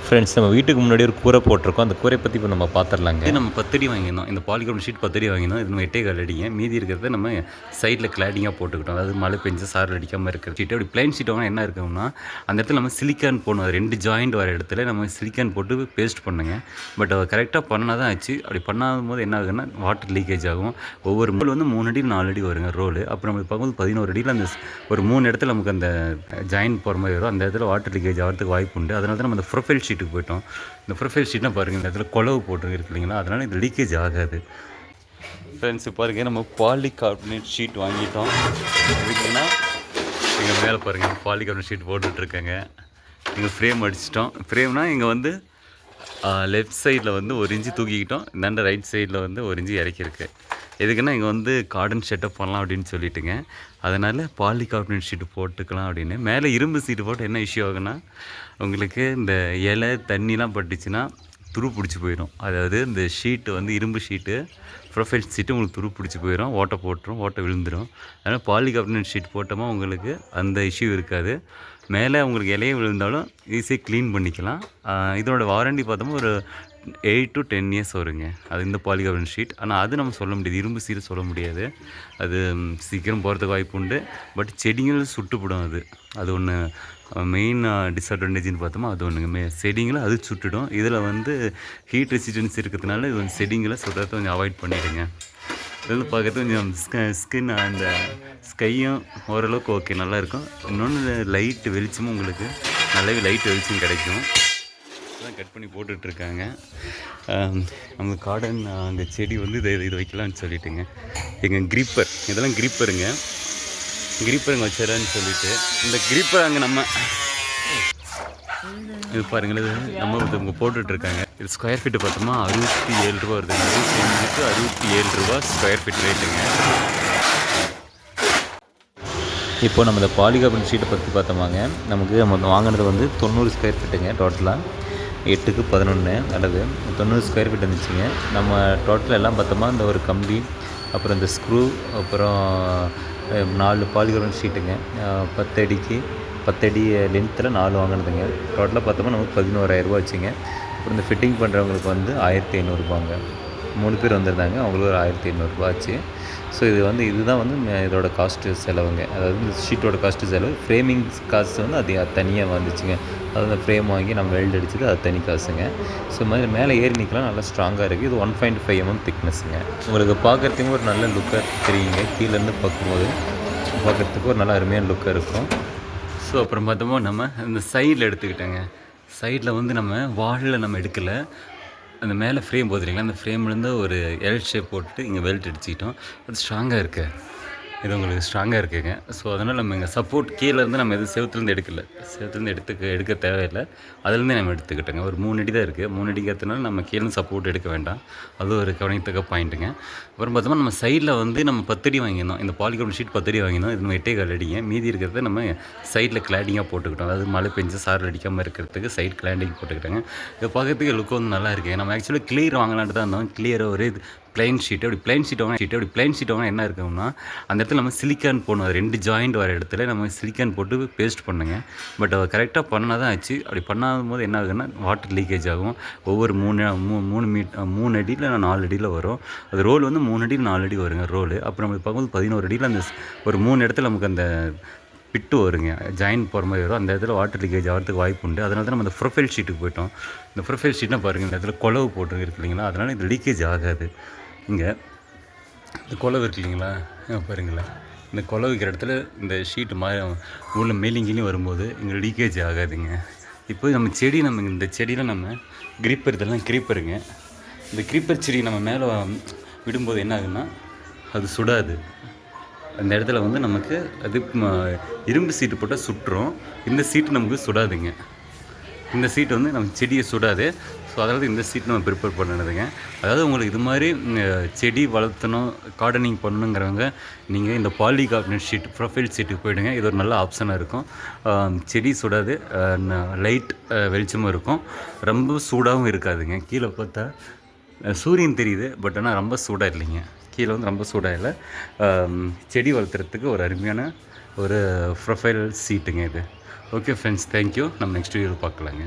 Friends, நம்ம வீட்டுக்கு முன்னாடி ஒரு கூரை போட்டிருக்கோம். அந்த கூரை பற்றி இப்போ நம்ம பார்த்துடலாங்க. இது நம்ம 10 அடி வாங்கியிருந்தோம். இந்த பாலிகார்பன் ஷீட் 10 அடி வாங்கியிருந்தோம். இது நம்ம 8.25 அடிங்க. மீதி இருக்கிறத நம்ம சைடில் கிளாடிங்காக போட்டுக்கிட்டோம். அதாவது மழை பெஞ்சு சாரல் அடிக்காமல் இருக்கிற ஷீட்டு. அப்படி பிளைன் ஷீட் வாங்கினா என்ன இருக்கும்னா, அந்த இடத்துல நம்ம சிலிக்கான் போடணும். 2 ஜாயிண்ட் வர இடத்துல நம்ம சிலிக்கான் போட்டு பேஸ்ட் பண்ணுங்க. பட் கரெக்டாக பண்ணால் தான் ஆச்சு. அப்படி பண்ணாத போது என்ன ஆகுதுன்னா வாட்டர் லீக்கேஜ் ஆகும். ஒவ்வொரு ரோல் வந்து 3 அடி 4 அடி வருங்க ரோல். அப்புறம் நம்ம பார்க்கும்போது 11 அடியில் அந்த ஒரு 3 இடத்துல நமக்கு அந்த ஜாயிண்ட் போகிற மாதிரி வரும். அந்த இடத்துல வாட்டர் லீக்கேஜ் ஆகிறதுக்கு வாய்ப்பு உண்டு. அதனால தான் நம்ம அந்த ப்ரொஃபைல் ஷீட்டுக்கு போயிட்டோம். இந்த ப்ரொஃபைல் ஷீட்னா பாருங்கள், இந்த இடத்துல குளவு போட்டுருக்கு இல்லைங்களா, அதனால் இது லீக்கேஜ் ஆகாது. ஃப்ரெண்ட்ஸ் பாருங்கள், நம்ம பாலிகார்பனேட் ஷீட் வாங்கிட்டோம். எதுக்குன்னா இங்கே மேலே பாருங்கள் பாலிகார்பனேட் ஷீட் போட்டுட்ருக்கேங்க. இங்கே ஃப்ரேம் அடிச்சிட்டோம். ஃப்ரேம்னா இங்கே வந்து லெஃப்ட் சைடில் வந்து 1 இன்ச்சு தூக்கிக்கிட்டோம். இந்தாண்ட ரைட் சைடில் வந்து 1 இன்ச்சு இறக்கிருக்கு. எதுக்குன்னா இங்கே வந்து கார்டன் செட்டப் பண்ணலாம் அப்படின்னு சொல்லிட்டுங்க. அதனால் பாலிகார்பனேட் ஷீட்டு போட்டுக்கலாம் அப்படின்னு. மேலே இரும்பு சீட்டு போட்டு என்ன இஷ்யூ ஆகுன்னா, உங்களுக்கு இந்த இலை தண்ணிலாம் பட்டுச்சுன்னா துரு பிடிச்சி போயிடும். அதாவது இந்த ஷீட்டு வந்து இரும்பு ஷீட்டு ப்ரொஃபைல் ஷீட்டு உங்களுக்கு துரு பிடிச்சி போயிடும், ஓட்டை போட்டுரும், ஓட்டை விழுந்துடும். அதனால் பாலிகார்பனேட் ஷீட் போட்டோமா உங்களுக்கு அந்த இஷ்யூ இருக்காது. மேலே உங்களுக்கு இலையை விழுந்தாலும் ஈஸியாக க்ளீன் பண்ணிக்கலாம். இதோட வாரண்டி பார்த்தோம்னா ஒரு 8 to 10 இயர்ஸ் வருங்க. அது இந்த பாலிகார்பனேட் ஷீட். ஆனால் அது நம்ம சொல்ல முடியாது, இரும்பு சீட்டு சொல்ல முடியாது. அது சீக்கிரம் போகிறதுக்கு வாய்ப்பு உண்டு. பட் செடிங்களும் சுட்டுப்படும். அது ஒன்று மெயின் டிஸ்அட்வான்டேஜ்னு பார்த்தோமா, அது ஒன்றுங்க. செடிங்களை அது சுட்டுடும். இதில் வந்து ஹீட் ரெசிஸ்டன்ஸ் இருக்கிறதுனால இது வந்து செடிங்களை சுடுறத கொஞ்சம் அவாய்ட் பண்ணிவிடுங்க. இதில் பார்க்குறது கொஞ்சம் ஸ்கின் அந்த ஸ்கையும் ஓரளவுக்கு ஓகே நல்லாயிருக்கும். இன்னொன்று லைட்டு வெளிச்சமும் உங்களுக்கு நல்லாவே லைட் வெளிச்சம் கிடைக்கும். தான் கட் பண்ணி போட்டுட்ருக்காங்க. நம்ம கார்டன் அந்த செடி வந்து இது வைக்கலான்னு சொல்லிட்டுங்க. எங்கள் க்ரீப்பர் இதெல்லாம் க்ரீப்பருங்க வச்சிடறான்னு சொல்லிட்டு இந்த க்ரீப்பர் அங்கே நம்ம இது பாருங்கள், இது நம்ம இவங்க போட்டுட்ருக்காங்க. இது ஸ்கொயர் ஃபீட்டு பார்த்தோமா 67 ரூபா வருதுங்க. 67 ரூபா ஸ்கொயர் ஃபீட் ரேட்டுங்க. இப்போ நம்ம இந்த பாலிகார்பனேட் ஷீட்டை பற்றி பார்த்தோமாங்க. நம்ம வாங்கினது வந்து 90 ஸ்கொயர் ஃபீட்டுங்க. டோட்டலாக 8க்கு 11 அல்லது 90 ஸ்கொயர் ஃபீட் இருந்துச்சுங்க. நம்ம டோட்டல் எல்லாம் பார்த்தோமா, இந்த ஒரு கம்பி, அப்புறம் இந்த ஸ்க்ரூ, அப்புறம் 4 பாலிகார்பனேட் ஷீட்டுங்க. 10 அடி லென்த்தில் 4 வாங்கினதுங்க. டோட்டலாக பார்த்தோமா நமக்கு 11,000 ரூபா வச்சுங்க. அப்புறம் இந்த ஃபிட்டிங் பண்ணுறவங்களுக்கு வந்து 1,500 ரூபாங்க. 3 பேர் வந்திருந்தாங்க, அவங்களுக்கு ஒரு 1,500 ரூபா ஆச்சு. ஸோ இதுதான் வந்து இதோட காஸ்ட்டு செலவுங்க. அதாவது இந்த ஷீட்டோட காஸ்ட்டு செலவு. ஃப்ரேமிங் காசு வந்து அது தனியாக வந்துச்சுங்க. அதாவது ஃப்ரேம் வாங்கி நம்ம வெல்ட் அடிச்சது அது தனி காசுங்க. ஸோ மாதிரி மேலே ஏறி நிற்கலாம், நல்லா ஸ்ட்ராங்காக இருக்குது. இது 1.5 mm திக்னஸ்ஸுங்க. உங்களுக்கு பார்க்குறதுக்கு ஒரு நல்ல லுக்காக தெரியுங்க. கீழேருந்து பார்க்கும்போது பார்க்குறதுக்கு ஒரு நல்ல அருமையான லுக்காக இருக்கும். ஸோ அப்புறம் பார்த்தோமோ நம்ம இந்த சைடில் எடுத்துக்கிட்டேங்க. சைடில் வந்து நம்ம வாலில் நம்ம எடுக்கலை, அந்த மேலே ஃப்ரேம் போதுறீங்களா, அந்த ஃப்ரேம்லேருந்து ஒரு எல் ஷேப் போட்டு இங்கே வெல்ட் அடிச்சிக்கிட்டோம். அது ஸ்ட்ராங்காக இருக்குது. இது உங்களுக்கு ஸ்ட்ராங்காக இருக்குங்க. ஸோ அதனால் நம்ம இங்கே சப்போர்ட் கீழேருந்து நம்ம எதுவும் செவத்துலேருந்து எடுக்க தேவையில்லை. அதுலேருந்து நம்ம எடுத்துக்கிட்டோங்க. ஒரு 3 அடி தான் இருக்குது. 3 அடிக்கு ஏற்றனால நம்ம கீழே சப்போர்ட் எடுக்க வேண்டாம். அது ஒரு கவனித்தக்க பாயிண்ட்டுங்க. அப்புறம் பார்த்தோம்னா நம்ம சைடில் வந்து நம்ம 10 அடி வாங்கியிருந்தோம். இந்த பாலிகார்பன் ஷீட் 10 அடி வாங்கியிருந்தோம். இது நம்ம 8.25 அடிங்க. மீதி இருக்கிறத நம்ம சைடில் கிளாடிங்காக போட்டுக்கிட்டோம். அதாவது மழை பெஞ்சு சாரல் அடிக்காமல் இருக்கிறதுக்கு சைட் கிளாடிங் போட்டுக்கிட்டோங்க. இதை பார்க்கறதுக்கு லுக்கு வந்து நல்லா இருக்குது. நம்ம ஆக்சுவலி கிளியர் வாங்கலான்ட்டு தான் இருந்தோம். கிளியர் ஒரு பிளைன் ஷீட். அப்படி பிளைன் ஷீட் வாங்கினா என்ன இருக்கும்னா, அந்த இடத்துல நம்ம சிலிக்கான் போடணும். 2 ஜாயிண்ட் வர இடத்துல நம்ம சிலிக்கான் போட்டு பேஸ்ட் பண்ணுங்க. பட் கரெக்டாக பண்ணால் தான் ஆச்சு. அப்படி பண்ணாத போது என்ன ஆகுதுன்னா வாட்டர் லீக்கேஜ் ஆகும். ஒவ்வொரு 3 அடியில் 4 அடியில் வரும். அது ரோல் வந்து 3 அடி 4 அடி வருங்க ரோல். அப்புறம் நம்ம பார்க்கும்போது 11 அடியில் அந்த ஒரு 3 இடத்துல நமக்கு அந்த பிட்டு வருங்க, ஜாயின் போகிற மாதிரி வரும். அந்த இடத்துல வாட்டர் லீக்கேஜ் ஆகிறதுக்கு வாய்ப்பு உண்டு. அதனால தான் நம்ம அந்த ப்ரொஃபைல் ஷீட்டுக்கு போயிட்டோம். இந்த ப்ரொஃபைல் ஷீட்னா பாருங்கள், இந்த இடத்துல குளவு போட்டுருக்கு இல்லைங்களா, அதனால் இது லீக்கேஜ் ஆகாது. இங்கே இந்த குளவு இருக்கு இல்லைங்களா, பாருங்களேன், இந்த குளவு இருக்கிற இடத்துல இந்த ஷீட்டு உள்ள மேலிங்கிலையும் வரும்போது இங்கே லீக்கேஜ் ஆகாதுங்க. இப்போ நம்ம இந்த செடியில் நம்ம இதெல்லாம் க்ரீப்பருங்க. இந்த க்ரீப்பர் செடி நம்ம மேலே விடும்போது என்ன ஆகுதுன்னா அது சுடாது. அந்த இடத்துல வந்து நமக்கு அது இரும்பு சீட்டு போட்டால் சுட்டுரும். இந்த சீட்டு நமக்கு சுடாதுங்க. இந்த சீட்டு வந்து நம்ம செடியை சுடாது. ஸோ அதாவது இந்த சீட் நம்ம ப்ரிப்பேர் பண்ணினதுங்க. அதாவது உங்களுக்கு இது மாதிரி செடி வளர்த்தணும், கார்டனிங் பண்ணணுங்கிறவங்க நீங்கள் இந்த பாலிகார்பனேட் ஷீட் ப்ரொஃபைல் ஷீட்டுக்கு போய்டுங்க. இது ஒரு நல்ல ஆப்ஷனாக இருக்கும். செடி சுடாது, லைட் வெளிச்சமும் இருக்கும், ரொம்ப சூடாகவும் இருக்காதுங்க. கீழே பார்த்தா சூரியன் தெரியுது, பட் ஆனால் ரொம்ப சூடாக இல்லைங்க. கீழே வந்து ரொம்ப சூடாக இல்லை. செடி வளர்த்துறதுக்கு ஒரு அருமையான ஒரு ப்ரொஃபைல் சீட்டுங்க இது. Okay friends, thank you. நம்ம நெக்ஸ்ட் வீடியோவில் பார்க்கலாங்க.